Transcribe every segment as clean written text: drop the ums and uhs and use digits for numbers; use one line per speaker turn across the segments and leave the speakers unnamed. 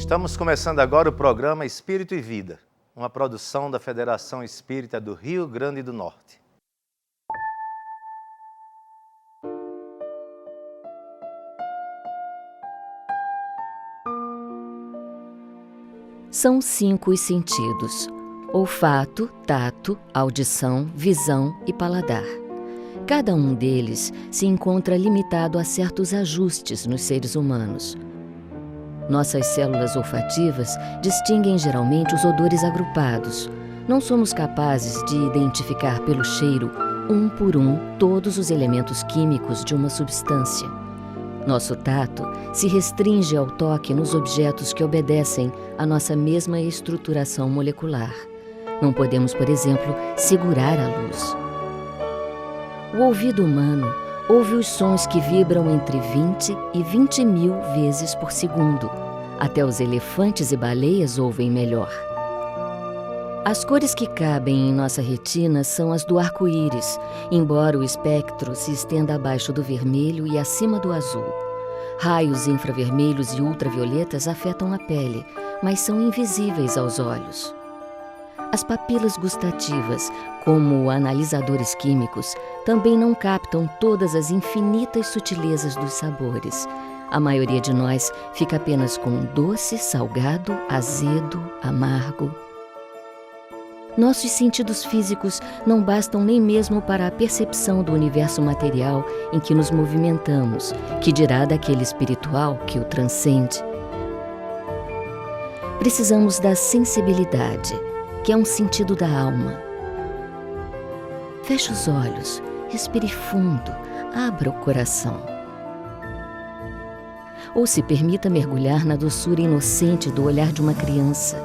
Estamos começando agora o programa Espírito e Vida, uma produção da Federação Espírita do Rio Grande do Norte.
São 5 os sentidos: olfato, tato, audição, visão e paladar. Cada um deles se encontra limitado a certos ajustes nos seres humanos. Nossas células olfativas distinguem geralmente os odores agrupados. Não somos capazes de identificar pelo cheiro, um por um, todos os elementos químicos de uma substância. Nosso tato se restringe ao toque nos objetos que obedecem à nossa mesma estruturação molecular. Não podemos, por exemplo, segurar a luz. O ouvido humano ouve os sons que vibram entre 20 e 20 mil vezes por segundo. Até os elefantes e baleias ouvem melhor. As cores que cabem em nossa retina são as do arco-íris, embora o espectro se estenda abaixo do vermelho e acima do azul. Raios infravermelhos e ultravioletas afetam a pele, mas são invisíveis aos olhos. As papilas gustativas, como analisadores químicos, também não captam todas as infinitas sutilezas dos sabores. A maioria de nós fica apenas com doce, salgado, azedo, amargo. Nossos sentidos físicos não bastam nem mesmo para a percepção do universo material em que nos movimentamos, que dirá daquele espiritual que o transcende. Precisamos da sensibilidade, que é um sentido da alma. Feche os olhos, respire fundo, abra o coração. Ou se permita mergulhar na doçura inocente do olhar de uma criança.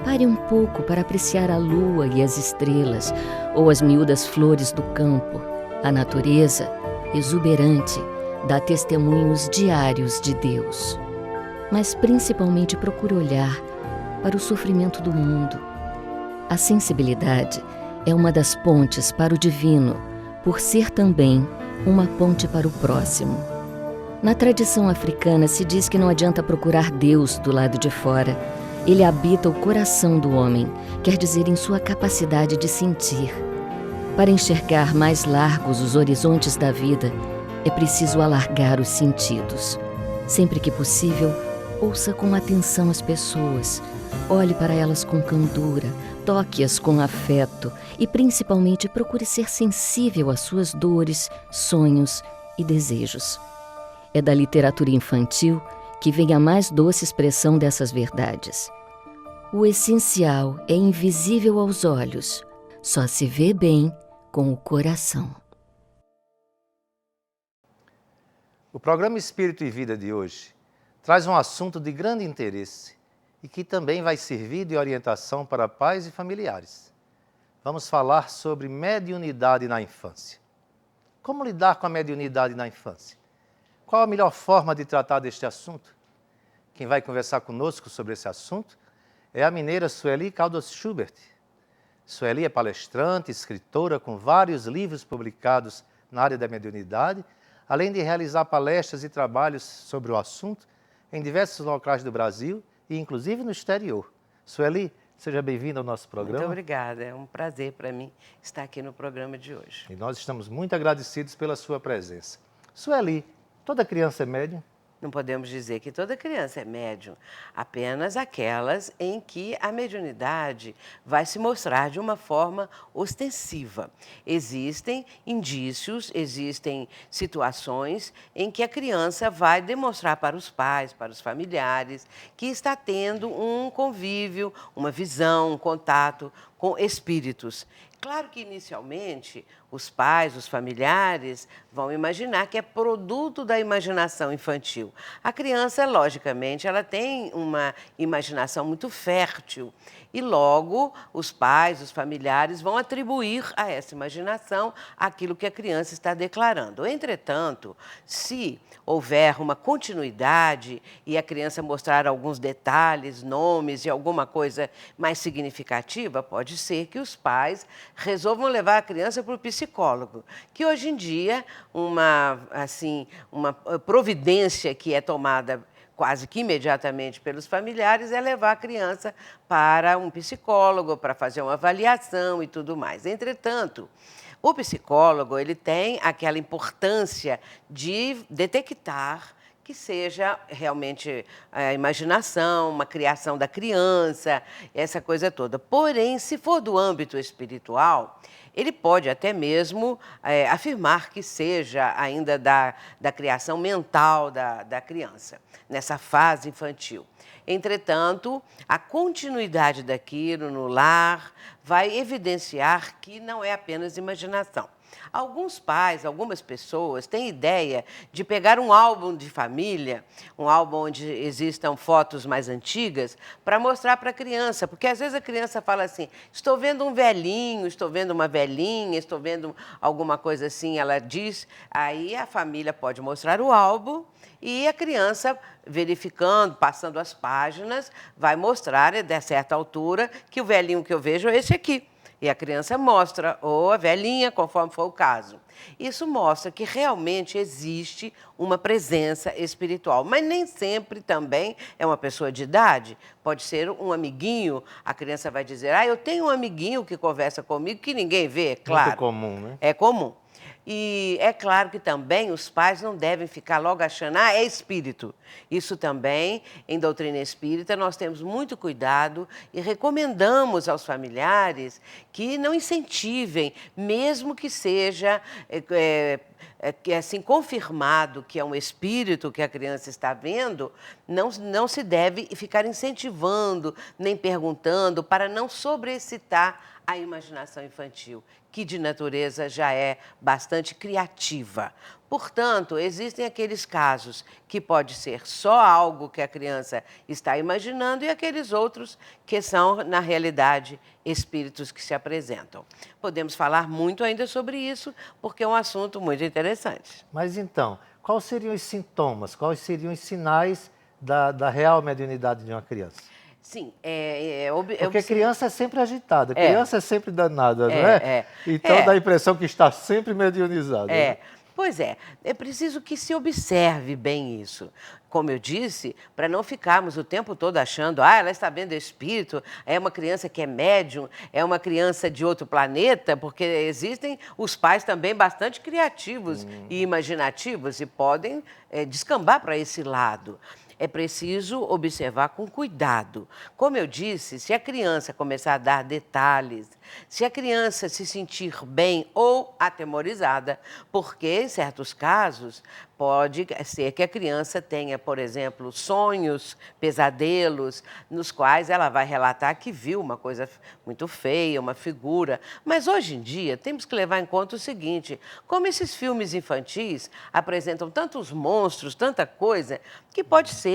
Pare um pouco para apreciar a lua e as estrelas, ou as miúdas flores do campo. A natureza, exuberante, dá testemunhos diários de Deus. Mas principalmente procure olhar para o sofrimento do mundo. A sensibilidade é uma das pontes para o divino, por ser também uma ponte para o próximo. Na tradição africana se diz que não adianta procurar Deus do lado de fora. Ele habita o coração do homem, quer dizer, em sua capacidade de sentir. Para enxergar mais largos os horizontes da vida, é preciso alargar os sentidos. Sempre que possível, ouça com atenção as pessoas, olhe para elas com candura, toque-as com afeto e, principalmente, procure ser sensível às suas dores, sonhos e desejos. É da literatura infantil que vem a mais doce expressão dessas verdades. O essencial é invisível aos olhos, só se vê bem com o coração.
O programa Espírito e Vida de hoje traz um assunto de grande interesse e que também vai servir de orientação para pais e familiares. Vamos falar sobre mediunidade na infância. Como lidar com a mediunidade na infância? Qual a melhor forma de tratar deste assunto? Quem vai conversar conosco sobre esse assunto é a mineira Sueli Caldas Schubert. Sueli é palestrante, escritora com vários livros publicados na área da mediunidade, além de realizar palestras e trabalhos sobre o assunto em diversos locais do Brasil e inclusive no exterior. Sueli, seja bem-vinda ao nosso programa.
Muito obrigada, é um prazer para mim estar aqui no programa de hoje.
E nós estamos muito agradecidos pela sua presença. Sueli, toda criança é médium?
Não podemos dizer que toda criança é médium, apenas aquelas em que a mediunidade vai se mostrar de uma forma ostensiva. Existem indícios, existem situações em que a criança vai demonstrar para os pais, para os familiares, que está tendo um convívio, uma visão, um contato com espíritos. Claro que, inicialmente, os pais, os familiares vão imaginar que é produto da imaginação infantil. A criança, logicamente, ela tem uma imaginação muito fértil e, logo, os pais, os familiares vão atribuir a essa imaginação aquilo que a criança está declarando. Entretanto, se houver uma continuidade e a criança mostrar alguns detalhes, nomes e alguma coisa mais significativa, pode ser que os pais resolvam levar a criança para o psicólogo, que hoje em dia uma providência que é tomada quase que imediatamente pelos familiares, é levar a criança para um psicólogo, para fazer uma avaliação e tudo mais. Entretanto, o psicólogo, ele tem aquela importância de detectar que seja realmente a imaginação, uma criação da criança, essa coisa toda. Porém, se for do âmbito espiritual, ele pode até mesmo afirmar que seja ainda da criação mental da criança, nessa fase infantil. Entretanto, a continuidade daquilo no lar vai evidenciar que não é apenas imaginação. Alguns pais, algumas pessoas têm ideia de pegar um álbum de família, um álbum onde existam fotos mais antigas, para mostrar para a criança, porque às vezes a criança fala assim, estou vendo um velhinho, estou vendo uma velhinha, estou vendo alguma coisa assim, ela diz, aí a família pode mostrar o álbum e a criança, verificando, passando as páginas, vai mostrar, de certa altura, que o velhinho que eu vejo é esse aqui. E a criança mostra, ou a velhinha, conforme for o caso. Isso mostra que realmente existe uma presença espiritual. Mas nem sempre também é uma pessoa de idade. Pode ser um amiguinho, a criança vai dizer, eu tenho um amiguinho que conversa comigo que ninguém vê, claro.
Muito comum, né?
É comum. E é claro que também os pais não devem ficar logo achando, é espírito. Isso também, em doutrina espírita, nós temos muito cuidado e recomendamos aos familiares que não incentivem, mesmo que seja assim, confirmado que é um espírito que a criança está vendo, não se deve ficar incentivando, nem perguntando, para não sobreexcitar a imaginação infantil, que de natureza já é bastante criativa. Portanto, existem aqueles casos que pode ser só algo que a criança está imaginando e aqueles outros que são, na realidade, espíritos que se apresentam. Podemos falar muito ainda sobre isso, porque é um assunto muito interessante.
Mas então, quais seriam os sintomas, quais seriam os sinais da real mediunidade de uma criança?
Sim,
Porque criança é sempre agitada, criança é sempre danada, não é? Então dá a impressão que está sempre mediunizada. Né?
Pois é preciso que se observe bem isso. Como eu disse, para não ficarmos o tempo todo achando, ela está vendo espírito, é uma criança que é médium, é uma criança de outro planeta, porque existem os pais também bastante criativos e imaginativos e podem descambar para esse lado. É preciso observar com cuidado. Como eu disse, se a criança começar a dar detalhes, se a criança se sentir bem ou atemorizada, porque em certos casos pode ser que a criança tenha, por exemplo, sonhos, pesadelos, nos quais ela vai relatar que viu uma coisa muito feia, uma figura. Mas hoje em dia temos que levar em conta o seguinte, como esses filmes infantis apresentam tantos monstros, tanta coisa, que pode ser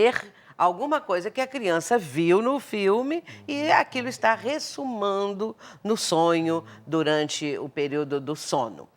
alguma coisa que a criança viu no filme e aquilo está ressumando no sonho durante o período do sono.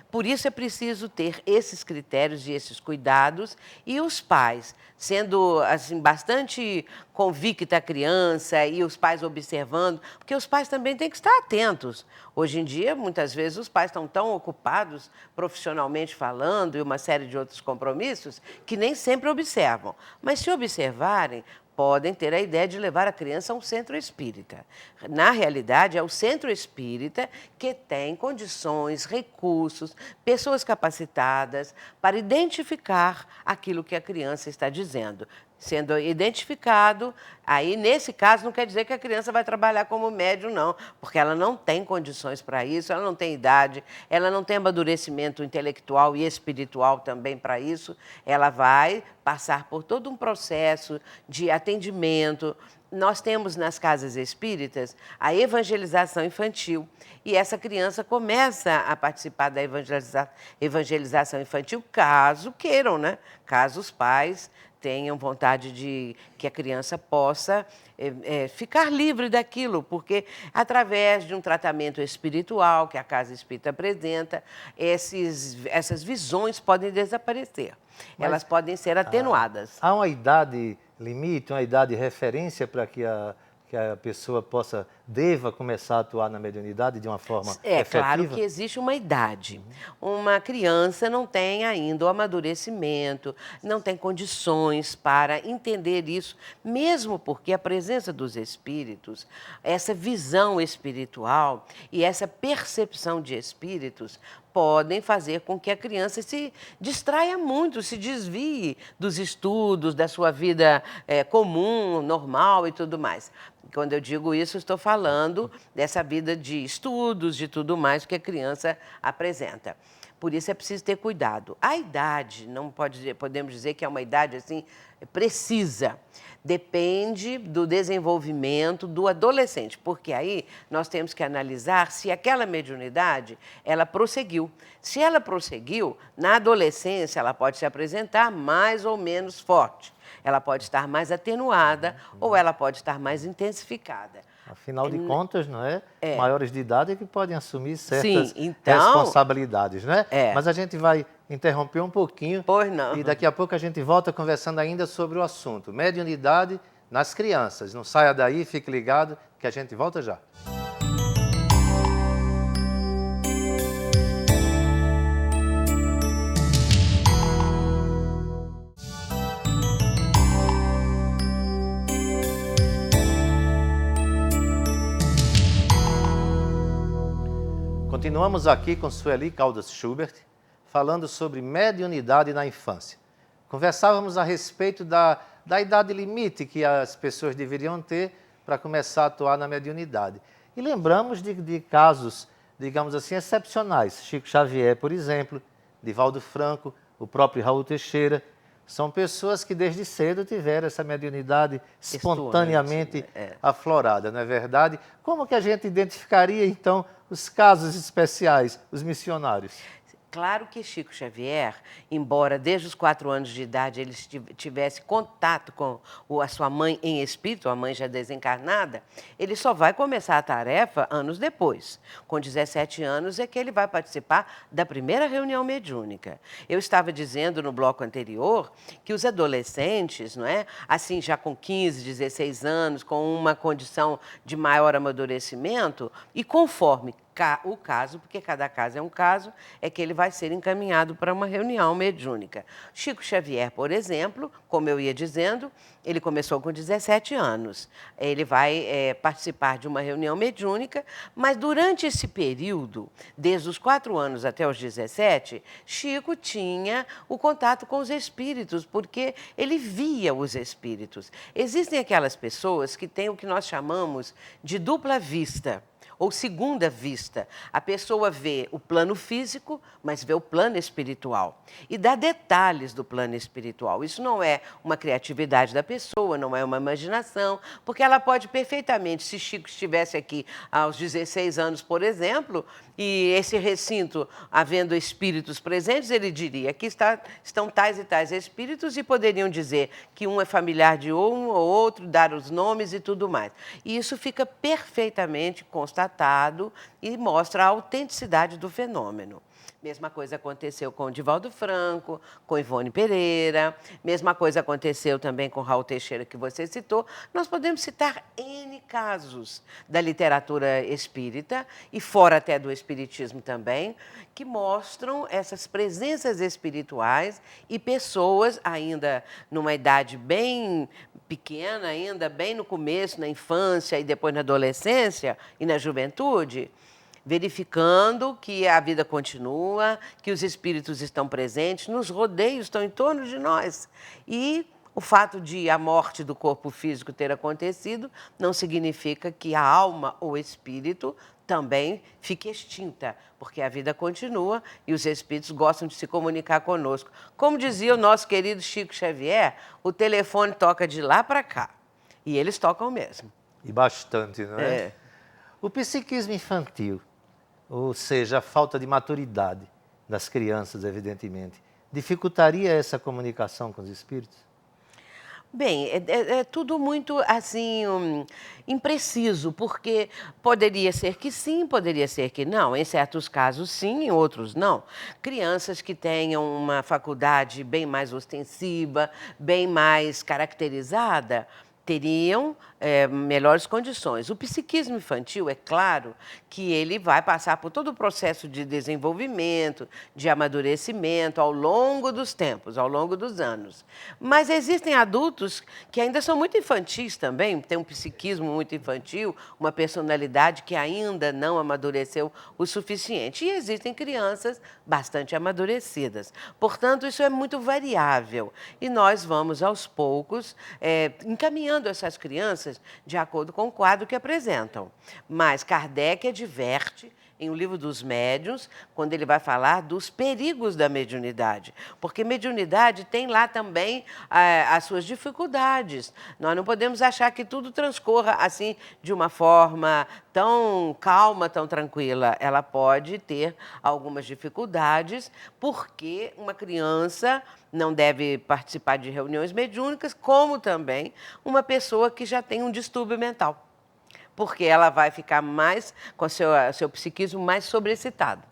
Por isso é preciso ter esses critérios e esses cuidados e os pais, sendo assim, bastante convicta a criança e os pais observando, porque os pais também têm que estar atentos. Hoje em dia, muitas vezes, os pais estão tão ocupados, profissionalmente falando, e uma série de outros compromissos, que nem sempre observam. Mas se observarem, podem ter a ideia de levar a criança a um centro espírita. Na realidade, é o centro espírita que tem condições, recursos, pessoas capacitadas para identificar aquilo que a criança está dizendo. Sendo identificado, aí nesse caso não quer dizer que a criança vai trabalhar como médium, não, porque ela não tem condições para isso, ela não tem idade, ela não tem amadurecimento intelectual e espiritual também para isso, ela vai passar por todo um processo de atendimento. Nós temos nas casas espíritas a evangelização infantil e essa criança começa a participar da evangelização infantil caso queiram, né? Caso os pais tenham vontade de que a criança possa ficar livre daquilo, porque através de um tratamento espiritual que a Casa Espírita apresenta, essas visões podem desaparecer, elas podem ser atenuadas.
Há uma idade limite, uma idade referência para que que a pessoa deva começar a atuar na mediunidade de uma forma efetiva?
Claro que existe uma idade. Uma criança não tem ainda o amadurecimento, não tem condições para entender isso, mesmo porque a presença dos espíritos, essa visão espiritual e essa percepção de espíritos podem fazer com que a criança se distraia muito, se desvie dos estudos, da sua vida comum, normal e tudo mais. Quando eu digo isso, estou falando dessa vida de estudos, de tudo mais que a criança apresenta. Por isso é preciso ter cuidado. A idade, não podemos dizer que é uma idade assim precisa. Depende do desenvolvimento do adolescente, porque aí nós temos que analisar se aquela mediunidade, ela prosseguiu. Se ela prosseguiu, na adolescência ela pode se apresentar mais ou menos forte. Ela pode estar mais atenuada ou ela pode estar mais intensificada.
Afinal de contas, não é? Maiores de idade que podem assumir certas
Sim, então,
responsabilidades, não é? Mas a gente vai interromper um pouquinho.
Pois não.
E daqui a pouco a gente volta conversando ainda sobre o assunto. Mediunidade nas crianças. Não saia daí, fique ligado que a gente volta já. Continuamos aqui com Sueli Caldas Schubert, falando sobre mediunidade na infância. Conversávamos a respeito da idade limite que as pessoas deveriam ter para começar a atuar na mediunidade. E lembramos de casos, digamos assim, excepcionais. Chico Xavier, por exemplo, Divaldo Franco, o próprio Raul Teixeira. São pessoas que desde cedo tiveram essa mediunidade espontaneamente aflorada, não é verdade? Como que a gente identificaria, então, os casos especiais, os missionários?
Claro que Chico Xavier, embora desde os 4 anos de idade ele tivesse contato com a sua mãe em espírito, a mãe já desencarnada, ele só vai começar a tarefa anos depois. Com 17 anos é que ele vai participar da primeira reunião mediúnica. Eu estava dizendo no bloco anterior que os adolescentes, não é? Assim, já com 15, 16 anos, com uma condição de maior amadurecimento, e conforme o caso, porque cada caso é um caso, é que ele vai ser encaminhado para uma reunião mediúnica. Chico Xavier, por exemplo, como eu ia dizendo, ele começou com 17 anos. Ele vai participar de uma reunião mediúnica, mas durante esse período, desde os 4 anos até os 17, Chico tinha o contato com os espíritos, porque ele via os espíritos. Existem aquelas pessoas que têm o que nós chamamos de dupla vista, ou segunda vista. A pessoa vê o plano físico, mas vê o plano espiritual. E dá detalhes do plano espiritual. Isso não é uma criatividade da pessoa, não é uma imaginação, porque ela pode perfeitamente, se Chico estivesse aqui aos 16 anos, por exemplo, e esse recinto, havendo espíritos presentes, ele diria que estão tais e tais espíritos e poderiam dizer que um é familiar de um ou outro, dar os nomes e tudo mais. E isso fica perfeitamente constatado e mostra a autenticidade do fenômeno. Mesma coisa aconteceu com Divaldo Franco, com Ivone Pereira, mesma coisa aconteceu também com Raul Teixeira, que você citou. Nós podemos citar N casos da literatura espírita, e fora até do espiritismo também, que mostram essas presenças espirituais e pessoas ainda numa idade bem pequena, ainda bem no começo, na infância e depois na adolescência e na juventude, verificando que a vida continua, que os espíritos estão presentes, nos rodeios, estão em torno de nós. E o fato de a morte do corpo físico ter acontecido não significa que a alma ou espírito também fique extinta, porque a vida continua e os espíritos gostam de se comunicar conosco. Como dizia o nosso querido Chico Xavier, o telefone toca de lá para cá. E eles tocam mesmo.
E bastante, não é? O psiquismo infantil, ou seja, a falta de maturidade das crianças, evidentemente, dificultaria essa comunicação com os espíritos?
Bem, é tudo muito, assim, impreciso, porque poderia ser que sim, poderia ser que não. Em certos casos, sim, em outros, não. Crianças que tenham uma faculdade bem mais ostensiva, bem mais caracterizada, teriam melhores condições. O psiquismo infantil, é claro que ele vai passar por todo o processo de desenvolvimento, de amadurecimento ao longo dos tempos, ao longo dos anos. Mas existem adultos que ainda são muito infantis também, têm um psiquismo muito infantil, uma personalidade que ainda não amadureceu o suficiente. E existem crianças bastante amadurecidas. Portanto, isso é muito variável. E nós vamos, aos poucos, encaminhando essas crianças de acordo com o quadro que apresentam. Mas Kardec adverte em O Livro dos Médiuns, quando ele vai falar dos perigos da mediunidade. Porque mediunidade tem lá também as suas dificuldades. Nós não podemos achar que tudo transcorra assim de uma forma tão calma, tão tranquila. Ela pode ter algumas dificuldades, porque uma criança não deve participar de reuniões mediúnicas, como também uma pessoa que já tem um distúrbio mental, porque ela vai ficar mais com seu psiquismo mais sobrecitado.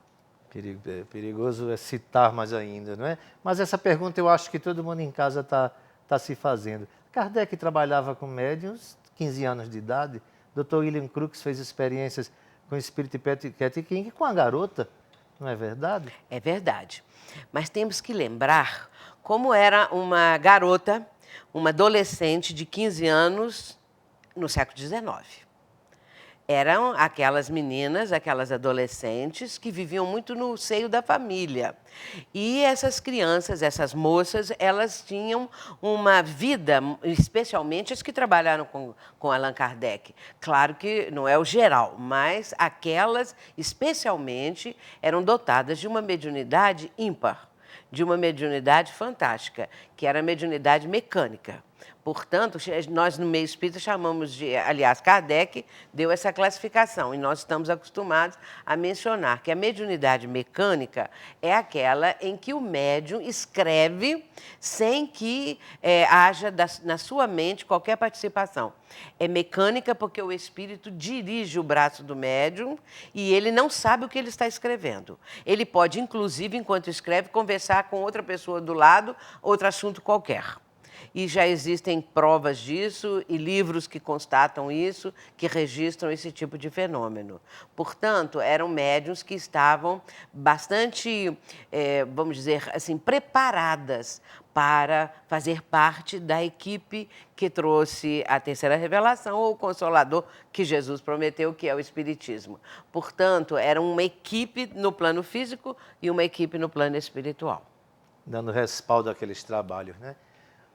Perigoso é citar mais ainda, não é? Mas essa pergunta eu acho que todo mundo em casa está se fazendo. Kardec trabalhava com médiuns, 15 anos de idade. Dr. William Crookes fez experiências com o espírito de Cat King com a garota, não é verdade?
É verdade. Mas temos que lembrar como era uma garota, uma adolescente de 15 anos no século XIX. Eram aquelas meninas, aquelas adolescentes que viviam muito no seio da família. E essas crianças, essas moças, elas uma vida, especialmente as que trabalharam com Allan Kardec. Claro que não é o geral, mas aquelas, especialmente, eram dotadas de uma mediunidade ímpar, de uma mediunidade fantástica, que era a mediunidade mecânica. Portanto, nós no meio espírita chamamos de... Aliás, Kardec deu essa classificação e nós estamos acostumados a mencionar que a mediunidade mecânica é aquela em que o médium escreve sem que haja na sua mente qualquer participação. É mecânica porque o espírito dirige o braço do médium e ele não sabe o que ele está escrevendo. Ele pode, inclusive, enquanto escreve, conversar com outra pessoa do lado, outro assunto qualquer. E já existem provas disso e livros que constatam isso, que registram esse tipo de fenômeno. Portanto, eram médiuns que estavam bastante, vamos dizer assim, preparadas para fazer parte da equipe que trouxe a terceira revelação ou o Consolador que Jesus prometeu, que é o Espiritismo. Portanto, era uma equipe no plano físico e uma equipe no plano espiritual.
Dando respaldo àqueles trabalhos, né?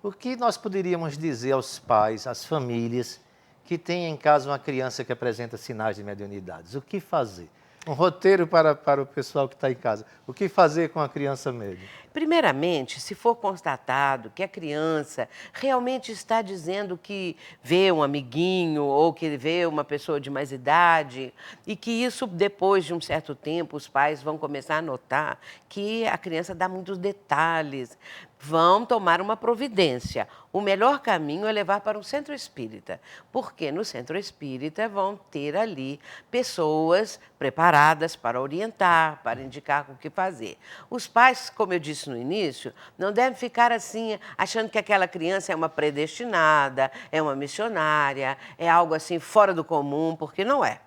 O que nós poderíamos dizer aos pais, às famílias que têm em casa uma criança que apresenta sinais de mediunidades? O que fazer? Um roteiro para o pessoal que está em casa. O que fazer com a criança médium?
Primeiramente, se for constatado que a criança realmente está dizendo que vê um amiguinho ou que vê uma pessoa de mais idade e que isso, depois de um certo tempo, os pais vão começar a notar que a criança dá muitos detalhes, vão tomar uma providência. O melhor caminho é levar para um centro espírita, porque no centro espírita vão ter ali pessoas preparadas para orientar, para indicar o que fazer. Os pais, como eu disse no início, não devem ficar assim, achando que aquela criança é uma predestinada, é uma missionária, é algo assim fora do comum, porque não é.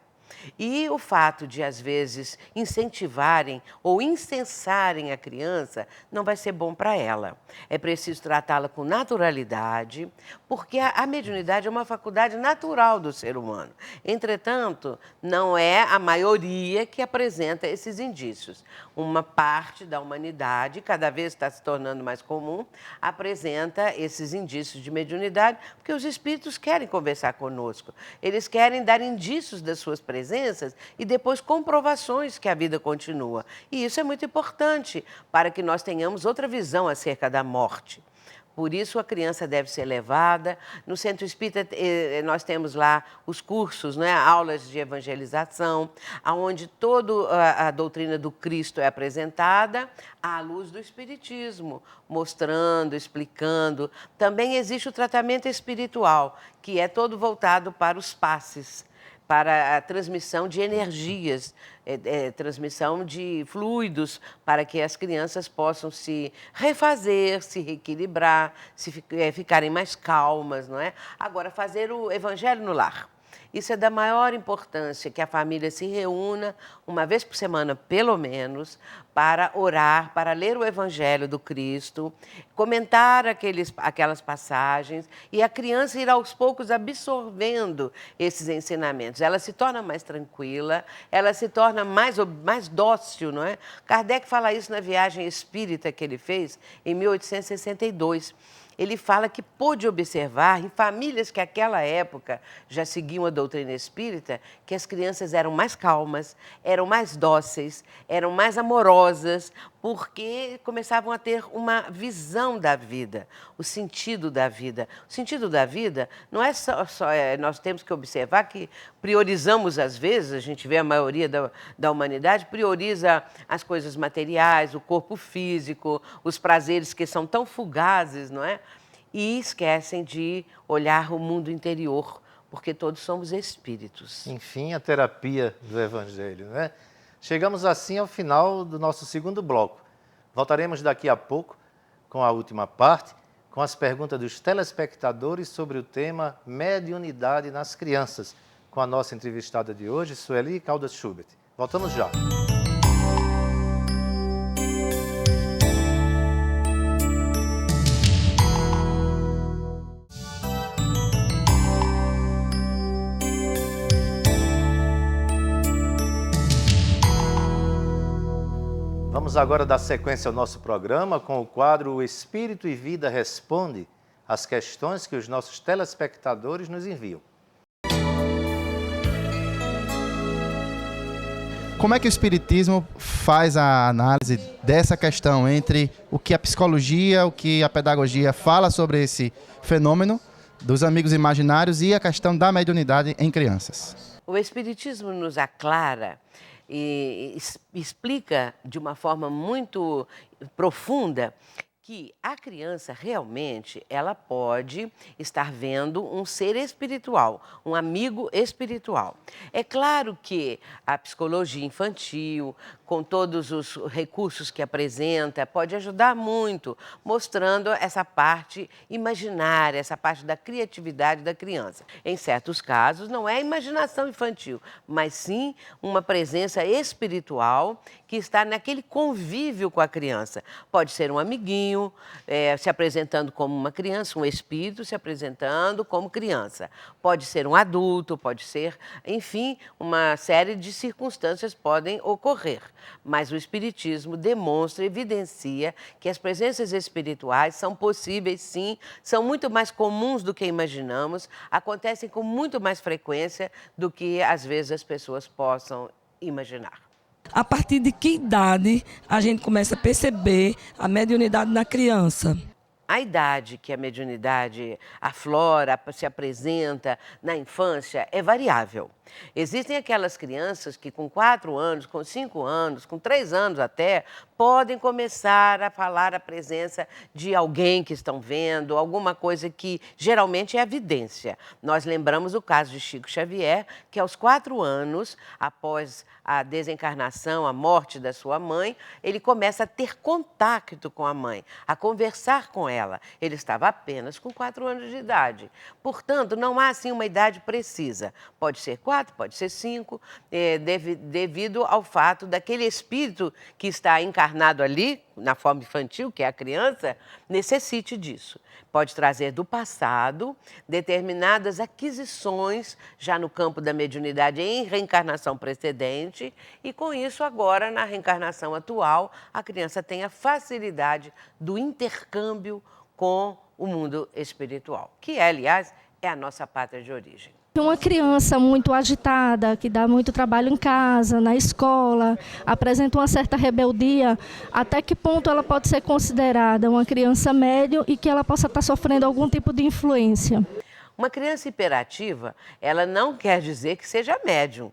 E o fato de, às vezes, incentivarem ou incensarem a criança não vai ser bom para ela. É preciso tratá-la com naturalidade, porque a mediunidade é uma faculdade natural do ser humano. Entretanto, não é a maioria que apresenta esses indícios. Uma parte da humanidade, cada vez está se tornando mais comum, apresenta esses indícios de mediunidade, porque os espíritos querem conversar conosco. Eles querem dar indícios das suas presenças e depois comprovações que a vida continua. E isso é muito importante para que nós tenhamos outra visão acerca da morte. Por isso, a criança deve ser levada. No Centro Espírita, nós temos lá os cursos, né, aulas de evangelização, onde toda a doutrina do Cristo é apresentada à luz do Espiritismo, mostrando, explicando. Também existe o tratamento espiritual, que é todo voltado para os passes, para a transmissão de energias, transmissão de fluidos, para que as crianças possam se refazer, se reequilibrar, ficarem mais calmas, não é? Agora, fazer o evangelho no lar. Isso é da maior importância, que a família se reúna uma vez por semana, pelo menos, para orar, para ler o Evangelho do Cristo, comentar aquelas passagens e a criança ir aos poucos absorvendo esses ensinamentos. Ela se torna mais tranquila, ela se torna mais dócil, não é? Kardec fala isso na viagem espírita que ele fez em 1862. Ele fala que pôde observar em famílias que naquela época já seguiam a doutrina espírita, que as crianças eram mais calmas, eram mais dóceis, eram mais amorosas, porque começavam a ter uma visão da vida, o sentido da vida. O sentido da vida não é nós temos que observar que priorizamos às vezes, a gente vê a maioria da humanidade, prioriza as coisas materiais, o corpo físico, os prazeres que são tão fugazes, não é? E esquecem de olhar o mundo interior, porque todos somos espíritos.
Enfim, a terapia do Evangelho, né? Chegamos assim ao final do nosso segundo bloco. Voltaremos daqui a pouco com a última parte, com as perguntas dos telespectadores sobre o tema mediunidade nas crianças, com a nossa entrevistada de hoje, Sueli Caldas Schubert. Voltamos já. Vamos agora dar sequência ao nosso programa com o quadro O Espírito e Vida Responde às questões que os nossos telespectadores nos enviam.
Como é que o Espiritismo faz a análise dessa questão entre o que a psicologia, o que a pedagogia fala sobre esse fenômeno dos amigos imaginários e a questão da mediunidade em crianças?
O Espiritismo nos aclara e explica de uma forma muito profunda que a criança realmente ela pode estar vendo um ser espiritual, um amigo espiritual. É claro que a psicologia infantil, com todos os recursos que apresenta, pode ajudar muito, mostrando essa parte imaginária, essa parte da criatividade da criança. Em certos casos, não é imaginação infantil, mas sim uma presença espiritual que está naquele convívio com a criança. Pode ser um amiguinho, se apresentando como uma criança, um espírito se apresentando como criança. Pode ser um adulto, pode ser, enfim, uma série de circunstâncias podem ocorrer. Mas o Espiritismo demonstra, evidencia que as presenças espirituais são possíveis, sim, são muito mais comuns do que imaginamos, acontecem com muito mais frequência do que, às vezes, as pessoas possam imaginar.
A partir de que idade a gente começa a perceber a mediunidade na criança?
A idade que a mediunidade aflora, se apresenta na infância é variável. Existem aquelas crianças que com 4 anos, com 5 anos, com 3 anos até, podem começar a falar a presença de alguém que estão vendo, alguma coisa que geralmente é evidência. Nós lembramos o caso de Chico Xavier, que aos 4 anos, após a desencarnação, a morte da sua mãe, ele começa a ter contato com a mãe, a conversar com ela. Ele estava apenas com 4 anos de idade. Portanto, não há assim uma idade precisa. Pode ser 4, pode ser 5, devido ao fato daquele espírito que está encarnado ali, na forma infantil, que é a criança, necessite disso. Pode trazer do passado determinadas aquisições já no campo da mediunidade em reencarnação precedente e, com isso, agora, na reencarnação atual, a criança tem a facilidade do intercâmbio com o mundo espiritual, que, aliás, é a nossa pátria de origem.
Uma criança muito agitada, que dá muito trabalho em casa, na escola, apresenta uma certa rebeldia, até que ponto ela pode ser considerada uma criança médium e que ela possa estar sofrendo algum tipo de influência?
Uma criança hiperativa, ela não quer dizer que seja médium.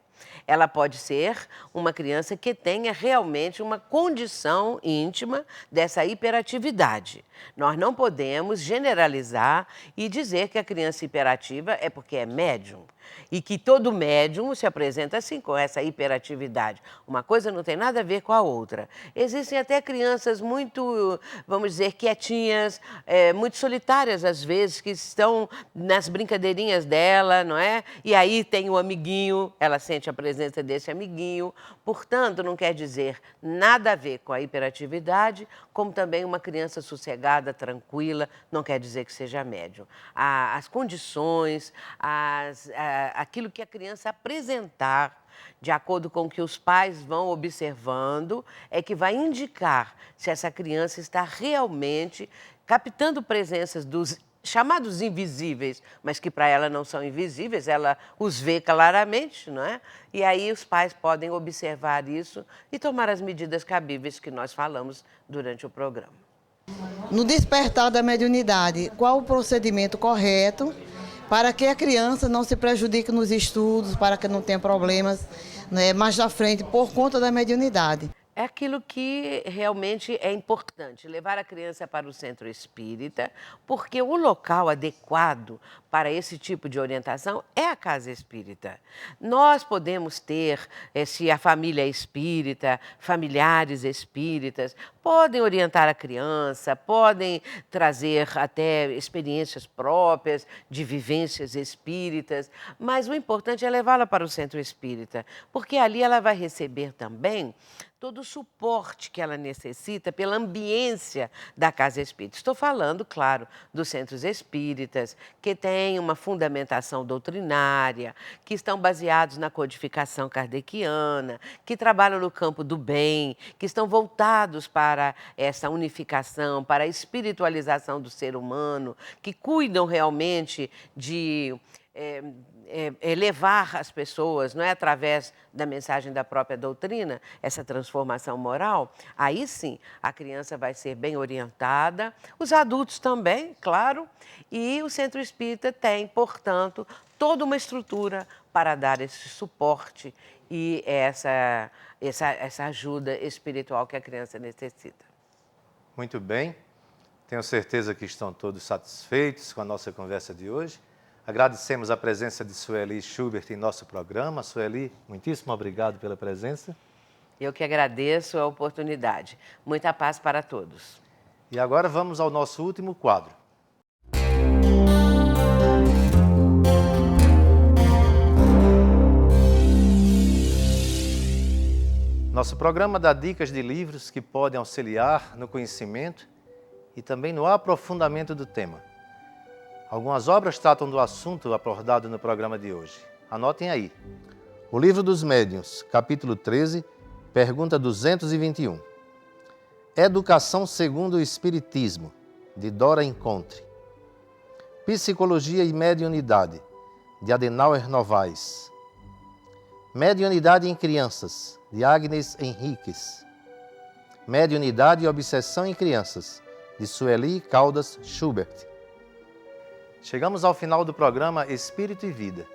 Ela pode ser uma criança que tenha realmente uma condição íntima dessa hiperatividade. Nós não podemos generalizar e dizer que a criança hiperativa é porque é médium. E que todo médium se apresenta assim, com essa hiperatividade. Uma coisa não tem nada a ver com a outra. Existem até crianças muito, vamos dizer, quietinhas, muito solitárias às vezes, que estão nas brincadeirinhas dela, não é? E aí tem o amiguinho, ela sente a presença desse amiguinho. Portanto, não quer dizer nada a ver com a hiperatividade, como também uma criança sossegada, tranquila, não quer dizer que seja médium. As condições, aquilo que a criança apresentar, de acordo com o que os pais vão observando, é que vai indicar se essa criança está realmente captando presenças dos chamados invisíveis, mas que para ela não são invisíveis, ela os vê claramente, não é? E aí os pais podem observar isso e tomar as medidas cabíveis que nós falamos durante o programa.
No despertar da mediunidade, qual o procedimento correto para que a criança não se prejudique nos estudos, para que não tenha problemas, né, mais à frente por conta da mediunidade?
É aquilo que realmente é importante, levar a criança para o centro espírita, porque o local adequado para esse tipo de orientação é a casa espírita. Nós podemos ter, se a família é espírita, familiares espíritas, podem orientar a criança, podem trazer até experiências próprias de vivências espíritas, mas o importante é levá-la para o centro espírita, porque ali ela vai receber também todo o suporte que ela necessita pela ambiência da casa espírita. Estou falando, claro, dos centros espíritas, que têm uma fundamentação doutrinária, que estão baseados na codificação kardeciana, que trabalham no campo do bem, que estão voltados para essa unificação, para a espiritualização do ser humano, que cuidam realmente de levar as pessoas, não é, através da mensagem da própria doutrina, essa transformação moral. Aí sim, a criança vai ser bem orientada, os adultos também, claro, e o centro espírita tem, portanto, toda uma estrutura para dar esse suporte e essa ajuda espiritual que a criança necessita.
Muito bem, tenho certeza que estão todos satisfeitos com a nossa conversa de hoje. Agradecemos a presença de Sueli Schubert em nosso programa. Sueli, muitíssimo obrigado pela presença.
Eu que agradeço a oportunidade. Muita paz para todos.
E agora vamos ao nosso último quadro. Nosso programa dá dicas de livros que podem auxiliar no conhecimento e também no aprofundamento do tema. Algumas obras tratam do assunto abordado no programa de hoje. Anotem aí. O Livro dos Médiuns, capítulo 13, pergunta 221. Educação segundo o Espiritismo, de Dora Encontre. Psicologia e Mediunidade, de Adenauer Novaes. Mediunidade em Crianças, de Agnes Henriques. Mediunidade e Obsessão em Crianças, de Sueli Caldas Schubert. Chegamos ao final do programa Espírito e Vida,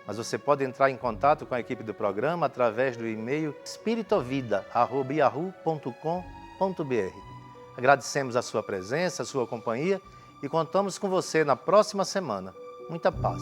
mas você pode entrar em contato com a equipe do programa através do e-mail espiritovida@yahoo.com.br. Agradecemos a sua presença, a sua companhia e contamos com você na próxima semana. Muita paz.